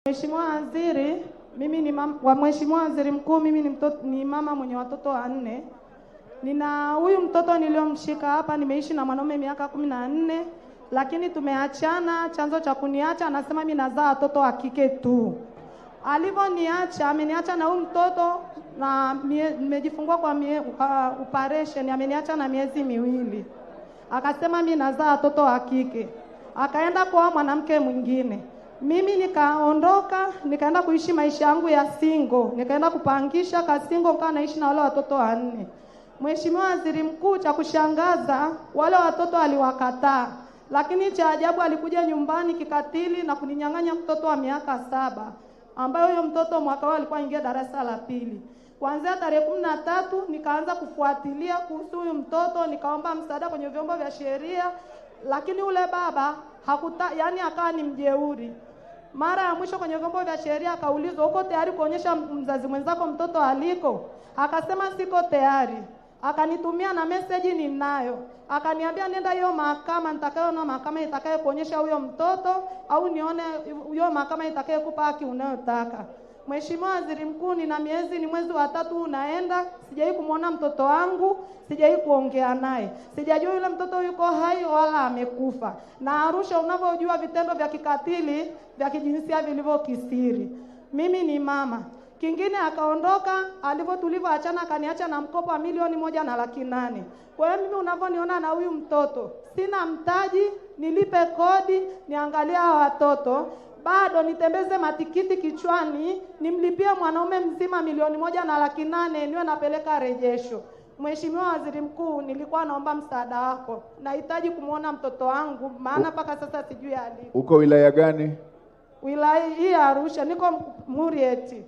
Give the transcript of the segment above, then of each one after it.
Mheshimiwa Waziri, mimi ni Mheshimiwa Waziri Mkuu, mimi ni mama mwenye watoto 4. Nina huyu mtoto niliomshika hapa, nimeishi na mwanaume miaka 14, lakini tumeachana. Chanzo cha kuniacha, anasema mimi nazaa watoto wa kike tu. Alivyoniacha, ameniacha na huyu mtoto na nimejifungua kwa operation, ameniacha na miezi 2. Akasema mimi nazaa watoto wa kike. Akaenda kwa mwanamke mwingine. Mimi nikaondoka, nikaenda kuishi maisha yangu ya single, nikaenda kupangisha ka single, kaa naishi na wale watoto 4. Mheshimiwa Waziri Mkuu, cha kushangaza wale watoto aliwakataa, lakini cha ajabu alikuja nyumbani kikatili na kuninyang'anya mtoto wa miaka 7, ambaye huyo mtoto mwaka wao alikuwa ingia darasa la 2. Kuanzia tarehe 13 nikaanza kufuatilia kuhusu huyu mtoto, nikaomba msaada kwenye vyombo vya sheria, lakini ule baba yani akawa ni mjeuri. Mara ya mwisho kwenye vyombo vya sheria akaulizwa, uko tayari kuonyesha mzazi mwenzako mtoto aliko? Akasema siko tayari. Akanitumia na message ninayo. Akaniambia nenda hiyo mahakama, nitakayoona mahakama itakaye kuonyesha huyo mtoto, au nione hiyo mahakama itakaye kupa haki unayotaka. Mheshimiwa Waziri Mkuu, ni mwezi wa 3 unaenda, sijai kumuona mtoto wangu, sijai kuongea naye. Sijajua yule mtoto yuko hai wala amekufa. Na Arusha unavyojua vitendo vya kikatili vya kijinsia vilivyokisiri. Mimi ni mama. Kingine akaondoka, tulivyoachana akaniacha na mkopo wa milioni 1.8. Kwa hiyo mimi unavyoniona na huyu mtoto, sina mtaji, nilipe kodi, niangalia watoto, bado nitembeze matikiti kichwani, nimlipie mwanaume mzima milioni 1.8 niwe napeleka rejesho. Mheshimiwa Waziri Mkuu, nilikuwa naomba msaada wako. Nahitaji kumuona mtoto wangu, maana mpaka sasa sijui aliko. Uko wilaya gani? Wilaya hii ya Arusha, niko Murieti.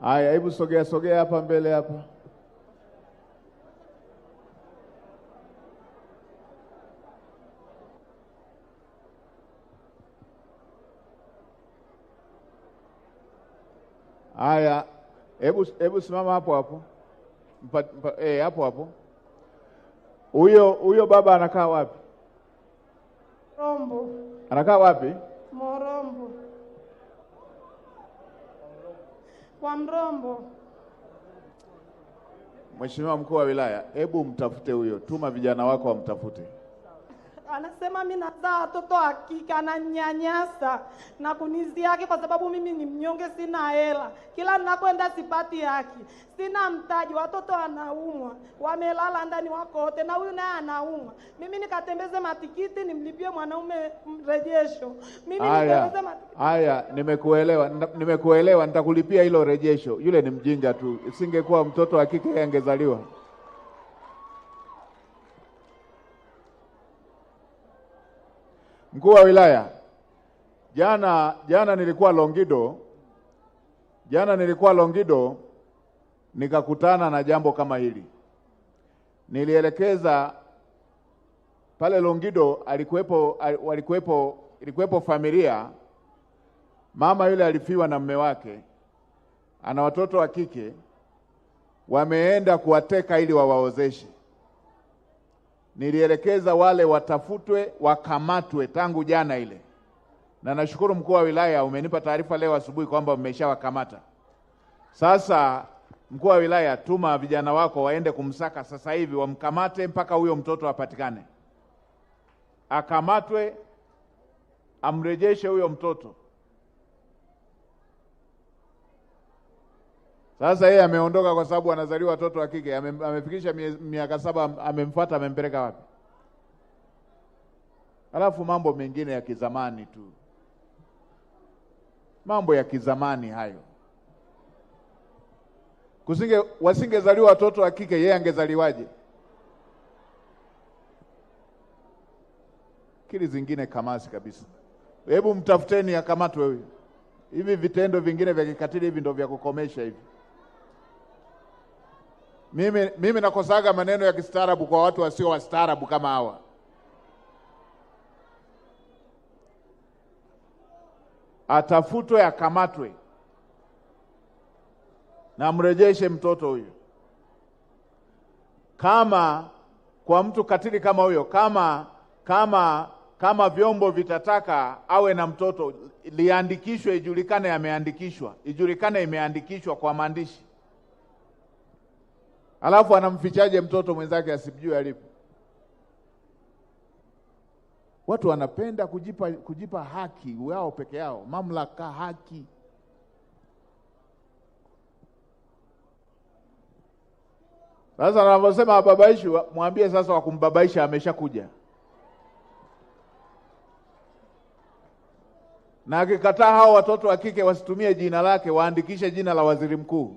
Haya, hebu sogea hapa mbele hapa. Haya, hebu simama hapo hapo. Hapo. Huyo baba anakaa wapi? Morombo. Anakaa wapi? Morombo. Kwa Mrombo. Mheshimiwa Mkuu wa Wilaya, hebu mtafute huyo. Tuma vijana wako wamtafute. Anasema mimi nazaa watoto wa kike, ananyanyasa na kunizia haki kwa sababu mimi ni mnyonge, sina hela. Kila ninakwenda sipati haki. Sina mtaji, watoto wanaumwa, wamelala ndani wako wote, na huyu naye anaumwa. Mimi nikatembeze matikiti nimlipie mwanaume rejesho. Haya, nimekuelewa, nitakulipia hilo rejesho. Yule ni mjinga tu. Isingekuwa mtoto wa kike angezaliwa. Mkuu wa Wilaya, jana nilikuwa Longido, nikakutana na jambo kama hili. Nilielekeza pale Longido, ilikuwepo familia. Mama yule alifiwa na mume wake, ana watoto wa kike, wameenda kuwateka ili wawaozeshe. Nilielekeza wale watafutwe, wakamatwe tangu jana ile. Na nashukuru Mkuu wa Wilaya umenipa taarifa leo asubuhi kwamba mmeshawakamata. Sasa Mkuu wa Wilaya, tuma vijana wako waende kumsaka sasa hivi, wamkamate mpaka huyo mtoto apatikane. Akamatwe, amrejeshe huyo mtoto. Sasa yeye ameondoka kwa sababu anazaliwa watoto wa kike. Amefikisha miaka 7, amemfuata, amempeleka wapi? Alafu mambo mengine ya kizamani tu. Mambo ya kizamani hayo. Wasingezaliwa watoto wa kike, yeye angezaliwaje? Kili zingine kamasi kabisa. Hebu mtafuteni akamatwe huyo. Hivi vitendo vingine vya kikatili hivi ndio vya kukomesha hivi. Mimi nakosaga maneno ya kistaarabu kwa watu wasio wastaarabu kama hawa. Atafutwe, akamatwe, na mrejeshe mtoto huyo. Kama kwa mtu katili kama huyo, kama kama vyombo vitataka awe na mtoto, liandikishwe, ijulikane ameandikishwa, ijulikane imeandikishwa kwa maandishi. Alafu anamfichaje mtoto mwenzake asijue alipo? Watu wanapenda kujipa haki wao peke yao, mamlaka, haki. Sasa anaposema babaishi, mwambie sasa wakumbabaisha ameshakuja. Na akikataa hao watoto wa kike wasitumie jina lake, waandikishe jina la waziri mkuu.